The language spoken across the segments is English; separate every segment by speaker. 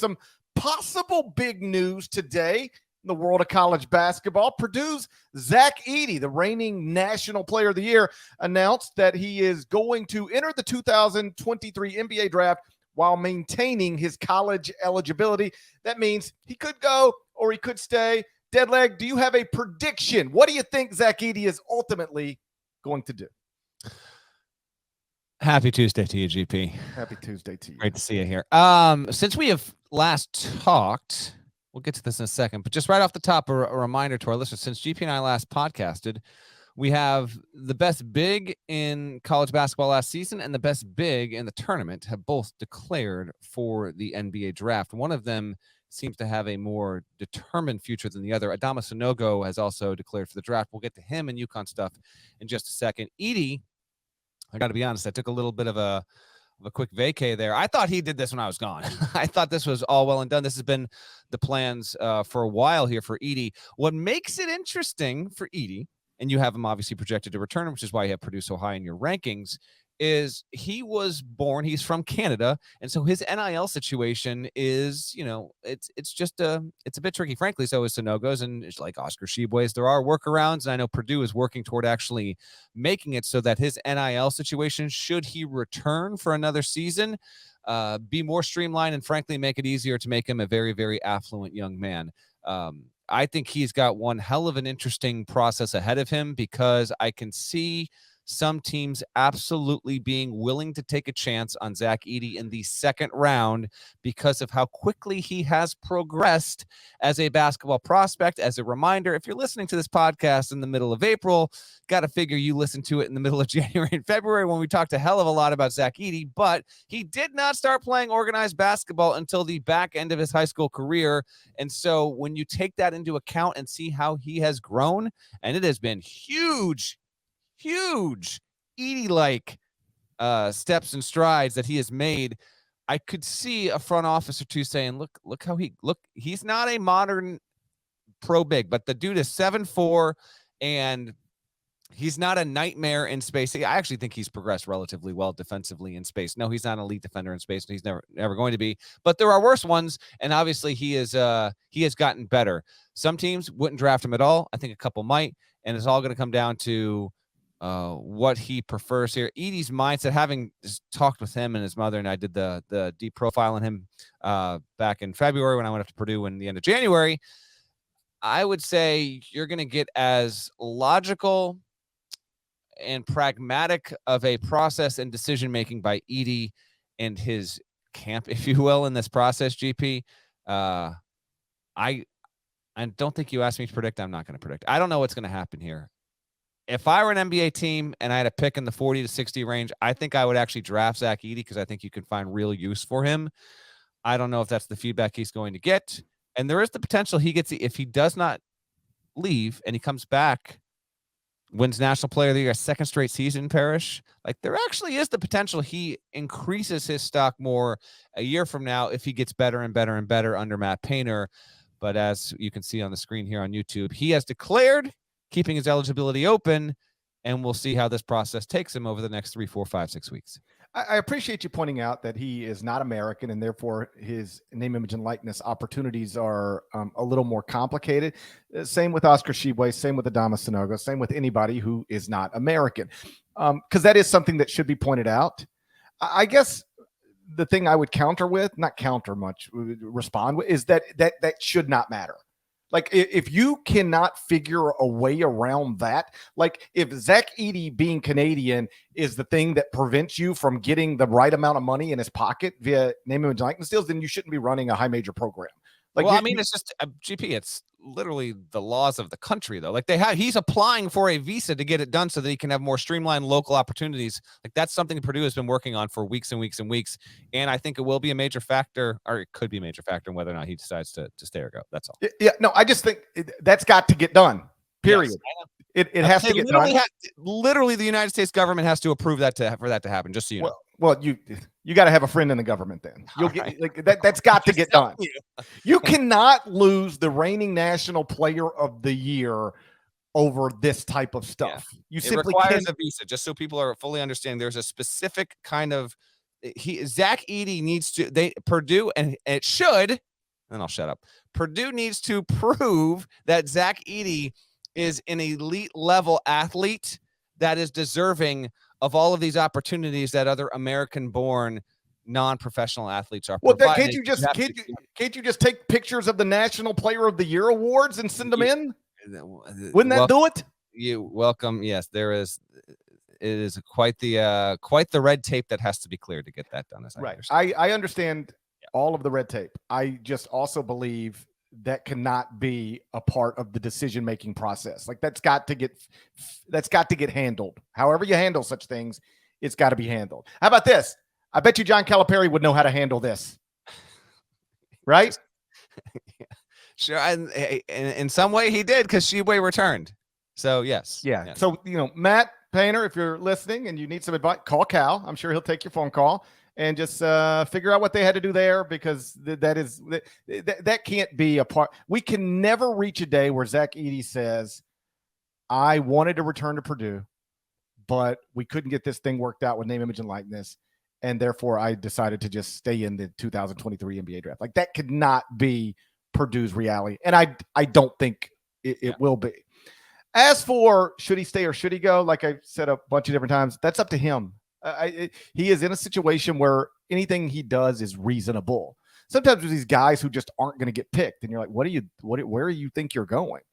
Speaker 1: some possible big news today in the world of college basketball. Purdue's Zach Edey, the reigning National Player of the Year, announced that he is going to enter the 2023 NBA draft while maintaining his college eligibility. That means he could go or he could stay. Deadleg, do you have a prediction? What do you think Zach Edey is ultimately going to do?
Speaker 2: Happy Tuesday to you, GP.
Speaker 1: Happy Tuesday to you.
Speaker 2: Great to see you here. Since we have last talked, we'll get to this in a second, but just right off the top, a reminder to our listeners, since GP and I last podcasted, we have the best big in college basketball last season and the best big in the tournament have both declared for the NBA draft. One of them seems to have a more determined future than the other. Adama Sanogo has also declared for the draft. We'll get to him and UConn stuff in just a second. Edey, I got to be honest, I took a little bit of a quick vacay there. I thought he did this when I was gone. I thought this was all well and done. This has been the plans for a while here for Edey. What makes it interesting for Edey, and you have him obviously projected to return, which is why you have Purdue so high in your rankings, is he was born, he's from Canada, and so his NIL situation is, it's a bit tricky, frankly. So is Sanogo's, and it's like Oscar Tshiebwe's. There are workarounds, and I know Purdue is working toward actually making it so that his NIL situation, should he return for another season, be more streamlined and frankly make it easier to make him a very, very affluent young man. I think he's got one hell of an interesting process ahead of him, because I can see some teams absolutely being willing to take a chance on Zach Edey in the second round because of how quickly he has progressed as a basketball prospect. As a reminder, if you're listening to this podcast in the middle of April, got to figure you listen to it in the middle of January and February when we talked a hell of a lot about Zach Edey, but he did not start playing organized basketball until the back end of his high school career. And so when you take that into account and see how he has grown, and it has been huge Edey-like steps and strides that he has made, I could see a front office or two saying, look, he's not a modern pro big, but the dude is 7'4", and he's not a nightmare in space. I actually think he's progressed relatively well defensively in space. No, he's not an elite defender in space, and he's never going to be, but there are worse ones, and obviously he has gotten better. Some teams wouldn't draft him at all. I think a couple might, and it's all going to come down to what he prefers here. Edey's mindset, having talked with him and his mother, and I did the deep profile on him back in February when I went up to Purdue in the end of January, I would say you're going to get as logical and pragmatic of a process and decision-making by Edey and his camp, if you will, in this process, GP. I don't think you asked me to predict. I'm not going to predict. I don't know what's going to happen here. If I were an NBA team and I had a pick in the 40 to 60 range, I think I would actually draft Zach Edey because I think you can find real use for him. I don't know if that's the feedback he's going to get. And there is the potential if he does not leave and he comes back, wins National Player of the Year, a second straight season, Parrish, like there actually is the potential he increases his stock more a year from now if he gets better and better and better under Matt Painter. But as you can see on the screen here on YouTube, he has declared keeping his eligibility open, and we'll see how this process takes him over the next 3, 4, 5, 6 weeks.
Speaker 1: I appreciate you pointing out that he is not American, and therefore his name, image, and likeness opportunities are a little more complicated. Same with Oscar Tshiebwe, same with Adama Sanogo, same with anybody who is not American, because that is something that should be pointed out. I guess the thing I would respond with, is that should not matter. Like, if you cannot figure a way around that, like if Zach Edey being Canadian is the thing that prevents you from getting the right amount of money in his pocket via name, image, and likeness deals, then you shouldn't be running a high major program. Like,
Speaker 2: well, it's just GP. It's literally the laws of the country, though. Like he's applying for a visa to get it done so that he can have more streamlined local opportunities. Like that's something Purdue has been working on for weeks and weeks and weeks. And I think it will be a major factor, or it could be a major factor in whether or not he decides to stay or go. That's all.
Speaker 1: Yeah, no, I just think that's got to get done. Period. Yes, it has to get done.
Speaker 2: Literally, the United States government has to approve that for that to happen. Just so you know.
Speaker 1: Well, you got to have a friend in the government. Then you'll get like that. That's got to get done. You cannot lose the reigning National Player of the Year over this type of stuff.
Speaker 2: Yeah.
Speaker 1: You simply
Speaker 2: requires a visa. Just so people are fully understanding, there's a specific kind of Zach Edey needs to Purdue and it should, and I'll shut up. Purdue needs to prove that Zach Edey is an elite level athlete that is deserving of all of these opportunities that other American-born non-professional athletes are
Speaker 1: Well,
Speaker 2: provided.
Speaker 1: can't you just take pictures of the National Player of the Year awards and send them in? Wouldn't that do it?
Speaker 2: You welcome. Yes, there is. It is quite the red tape that has to be cleared to get that done. As
Speaker 1: right. I understand all of the red tape. I just also believe that cannot be a part of the decision-making process. Like that's got to get handled. However you handle such things, it's got to be handled. How about this? I bet you John Calipari would know how to handle this. Right?
Speaker 2: Yeah. Sure. And in some way he did, because Sheboy returned. So yes.
Speaker 1: Yeah. Yes. So, Matt Painter, if you're listening and you need some advice, call Cal. I'm sure he'll take your phone call and just figure out what they had to do there, because that can't be a part. We can never reach a day where Zach Edey says, I wanted to return to Purdue, but we couldn't get this thing worked out with name, image, and likeness, and therefore I decided to just stay in the 2023 NBA draft. Like that could not be Purdue's reality, and I don't think it will be. As for should he stay or should he go, like I said a bunch of different times, that's up to him. He is in a situation where anything he does is reasonable. Sometimes there's these guys who just aren't going to get picked, and you're like, where do you think you're going?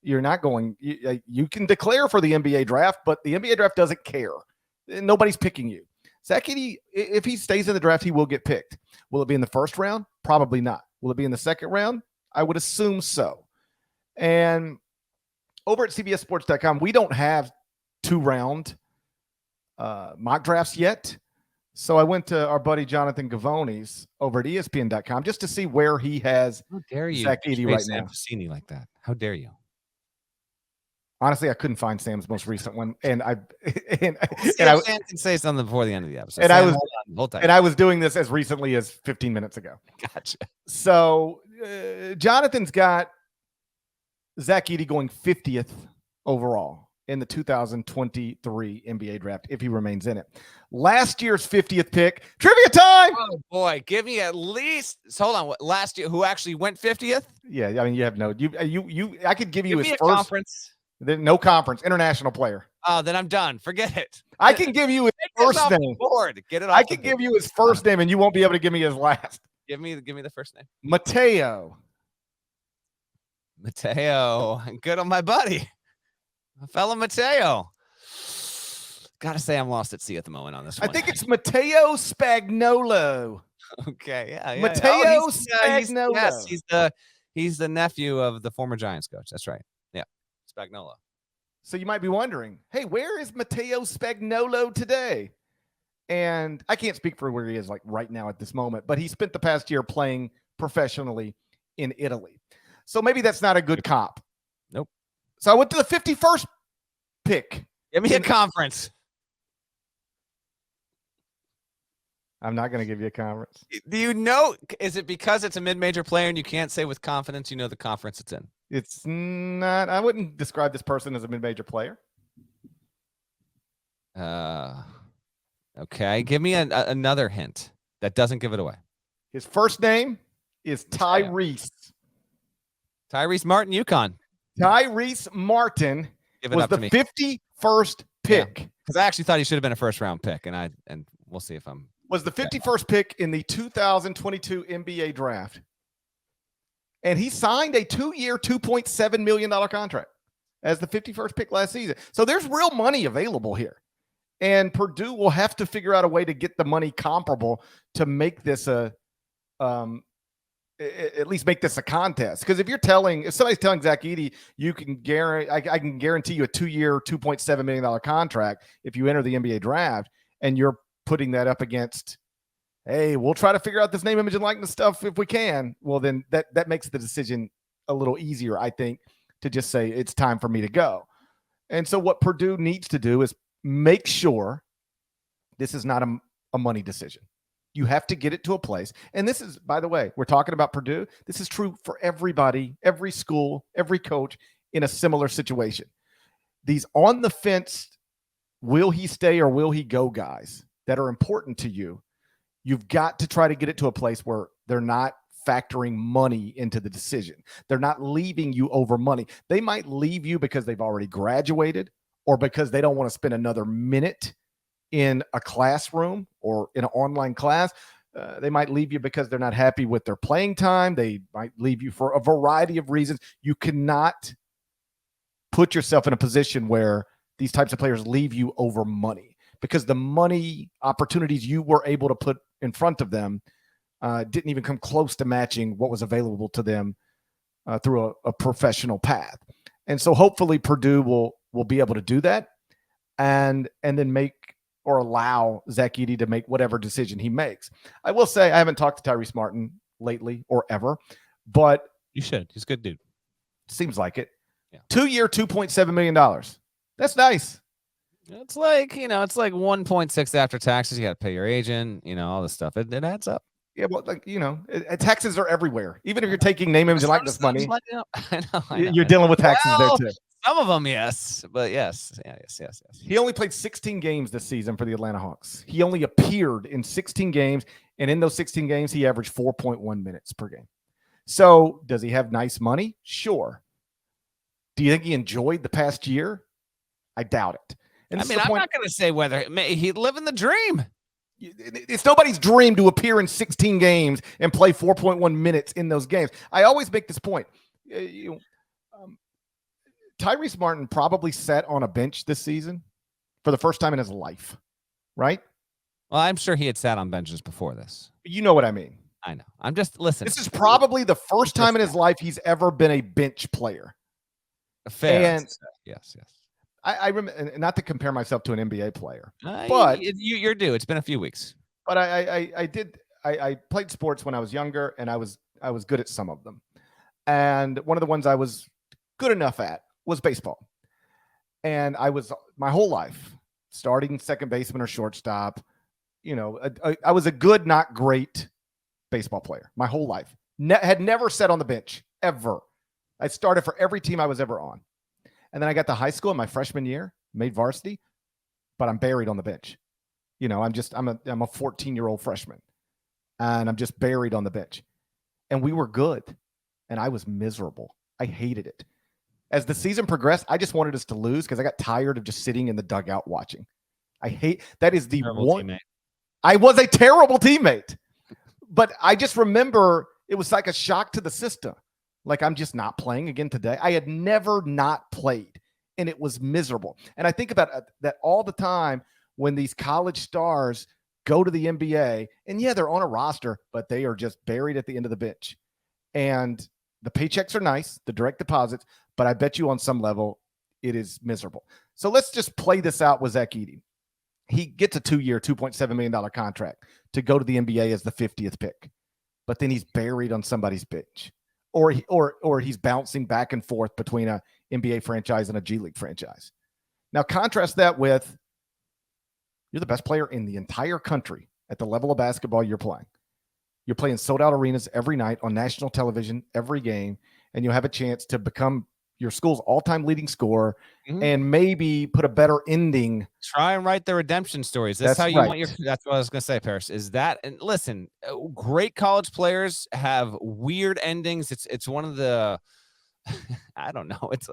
Speaker 1: You're not going. You can declare for the NBA draft, but the NBA draft doesn't care. Nobody's picking you. Zach Edey, if he stays in the draft, he will get picked. Will it be in the first round? Probably not. Will it be in the second round? I would assume so. And over at CBSSports.com, we don't have 2-round mock drafts yet. So I went to our buddy Jonathan Gavoni's over at ESPN.com just to see where he has Zach Edey right now.
Speaker 2: Sam like that. How dare you?
Speaker 1: Honestly, I couldn't find Sam's most recent one, and I
Speaker 2: can say something before the end of the episode.
Speaker 1: And I was doing this as recently as 15 minutes ago.
Speaker 2: Gotcha.
Speaker 1: So Jonathan's got Zach Edey going 50th overall in the 2023 NBA draft if he remains in it. Last year's 50th pick, trivia time.
Speaker 2: Oh boy, give me at least. Hold on, what, last year who actually went 50th?
Speaker 1: Yeah, I mean you have no. You. I could give you his first
Speaker 2: conference.
Speaker 1: No conference, international player.
Speaker 2: Oh, then I'm done. Forget it.
Speaker 1: I can give you his first name.
Speaker 2: Get it off
Speaker 1: I can give you his first name, and you won't be able to give me his last.
Speaker 2: Give me the first name.
Speaker 1: Mateo.
Speaker 2: Good on my buddy. My fellow Mateo. Gotta say I'm lost at sea at the moment on this one.
Speaker 1: I think it's Matteo Spagnolo.
Speaker 2: Okay, yeah.
Speaker 1: Matteo Spagnolo.
Speaker 2: Yes, he's the nephew of the former Giants coach. That's right. Yeah, Spagnolo.
Speaker 1: So you might be wondering, hey, where is Matteo Spagnolo today? And I can't speak for where he is like right now at this moment, but he spent the past year playing professionally in Italy. So maybe that's not a good comp.
Speaker 2: Nope.
Speaker 1: So I went to the 51st pick.
Speaker 2: Give me a conference.
Speaker 1: I'm not going to give you a conference.
Speaker 2: Do you know? Is it because it's a mid-major player and you can't say with confidence you know the conference it's in?
Speaker 1: It's not. I wouldn't describe this person as a mid-major player.
Speaker 2: Okay. Give me another hint that doesn't give it away.
Speaker 1: His first name is Tyrese.
Speaker 2: Tyrese Martin, UConn.
Speaker 1: Tyrese Martin was the 51st pick.
Speaker 2: Because I actually thought he should have been a first-round pick, and we'll see if I'm.
Speaker 1: Was the 51st pick in the 2022 NBA draft. And he signed a 2-year, $2.7 million contract as the 51st pick last season. So there's real money available here. And Purdue will have to figure out a way to get the money comparable to make this at least make this a contest. Because if somebody's telling Zach Edey, I can guarantee you a 2-year, $2.7 million contract if you enter the NBA draft, and you're putting that up against, hey, we'll try to figure out this name, image, and likeness stuff if we can. Well, then that makes the decision a little easier, I think, to just say it's time for me to go. And so what Purdue needs to do is make sure this is not a money decision. You have to get it to a place. And this is, by the way, we're talking about Purdue. This is true for everybody, every school, every coach in a similar situation. These on the fence, will he stay or will he go guys that are important to you, You've got to try to get it to a place where they're not factoring money into the decision. They're not leaving you over money. They might leave you because they've already graduated or because they don't want to spend another minute in a classroom or in an online class. They might leave you because they're not happy with their playing time. They might leave you for a variety of reasons. You cannot put yourself in a position where these types of players leave you over money, because the money opportunities you were able to put in front of them didn't even come close to matching what was available to them through a professional path. And so hopefully Purdue will be able to do that and then make or allow Zach Edey to make whatever decision he makes. I will say I haven't talked to Tyrese Martin lately or ever, but
Speaker 2: you should. He's a good dude.
Speaker 1: Seems like it.
Speaker 2: Yeah.
Speaker 1: 2-year, $2.7 million. That's nice.
Speaker 2: It's like, it's like 1.6 after taxes. You got to pay your agent, all this stuff. It adds up.
Speaker 1: Yeah, well, taxes are everywhere. Even if you're taking name, image, and likeness money,
Speaker 2: I know.
Speaker 1: You're dealing with taxes there too.
Speaker 2: Some of them, yes, but yes.
Speaker 1: He only played 16 games this season for the Atlanta Hawks. He only appeared in 16 games, and in those 16 games, he averaged 4.1 minutes per game. So, does he have nice money? Sure. Do you think he enjoyed the past year? I doubt it. And
Speaker 2: I'm not going to say whether he's living the dream.
Speaker 1: It's nobody's dream to appear in 16 games and play 4.1 minutes in those games. I always make this point. Tyrese Martin probably sat on a bench this season for the first time in his life, right?
Speaker 2: Well, I'm sure he had sat on benches before this.
Speaker 1: You know what I mean.
Speaker 2: I know. I'm just listening.
Speaker 1: This is probably the first time in his life he's ever been a bench player.
Speaker 2: Fair.
Speaker 1: And
Speaker 2: yes.
Speaker 1: I remember, not to compare myself to an NBA player,
Speaker 2: but you're due. It's been a few weeks.
Speaker 1: But I played sports when I was younger, and I was good at some of them. And one of the ones I was good enough at was baseball. And I was my whole life starting second baseman or shortstop. I was a good, not great baseball player my whole life. Had never sat on the bench ever. I started for every team I was ever on. And then I got to high school in my freshman year, made varsity, but I'm buried on the bench. I'm a 14-year-old freshman, and I'm just buried on the bench. And we were good, and I was miserable. I hated it. As the season progressed, I just wanted us to lose because I got tired of just sitting in the dugout watching. That is the
Speaker 2: terrible
Speaker 1: one.
Speaker 2: Teammate.
Speaker 1: I was a terrible teammate, but I just remember it was like a shock to the system. Like, I'm just not playing again today. I had never not played, and it was miserable. And I think about that all the time when these college stars go to the NBA, and yeah, they're on a roster, but they are just buried at the end of the bench. And the paychecks are nice, the direct deposits, but I bet you on some level it is miserable. So let's just play this out with Zach Edey. He gets a 2-year, $2.7 million contract to go to the NBA as the 50th pick, but then he's buried on somebody's bench. Or he's bouncing back and forth between a NBA franchise and a G League franchise. Now contrast that with you're the best player in the entire country at the level of basketball you're playing. You're playing sold-out arenas every night on national television, every game, and you'll have a chance to become your school's all-time leading scorer and maybe put a better ending.
Speaker 2: Try and write the redemption stories. That's how you want your. That's what I was going to say, Paris. Is that, and listen, great college players have weird endings. It's one of the, I don't know. It's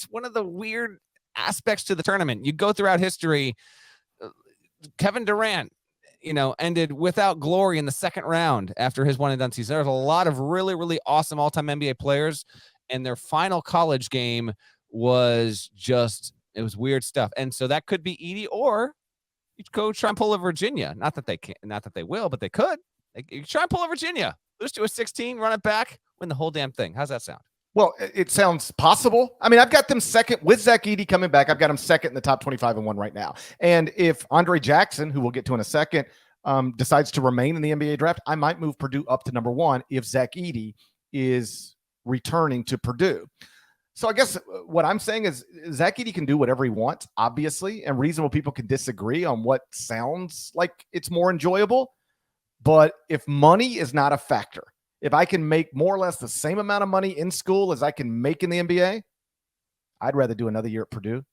Speaker 2: one of the weird aspects to the tournament. You go throughout history. Kevin Durant, ended without glory in the second round after his one and done season. There's a lot of really, really awesome all-time NBA players, and their final college game was it was weird stuff. And so that could be Edey, or you go try and pull a Virginia. Not that they will, but they could. You try and pull a Virginia, lose to a 16, run it back, win the whole damn thing. How's that sound?
Speaker 1: Well, it sounds possible. I mean, I've got them second with Zach Edey coming back. I've got them second in the top 25-1 right now. And if Andre Jackson, who we'll get to in a second, decides to remain in the NBA draft, I might move Purdue up to number 1 if Zach Edey is returning to Purdue. So I guess what I'm saying is Zach Edey can do whatever he wants, obviously, and reasonable people can disagree on what sounds like it's more enjoyable. But if money is not a factor, if I can make more or less the same amount of money in school as I can make in the NBA, I'd rather do another year at Purdue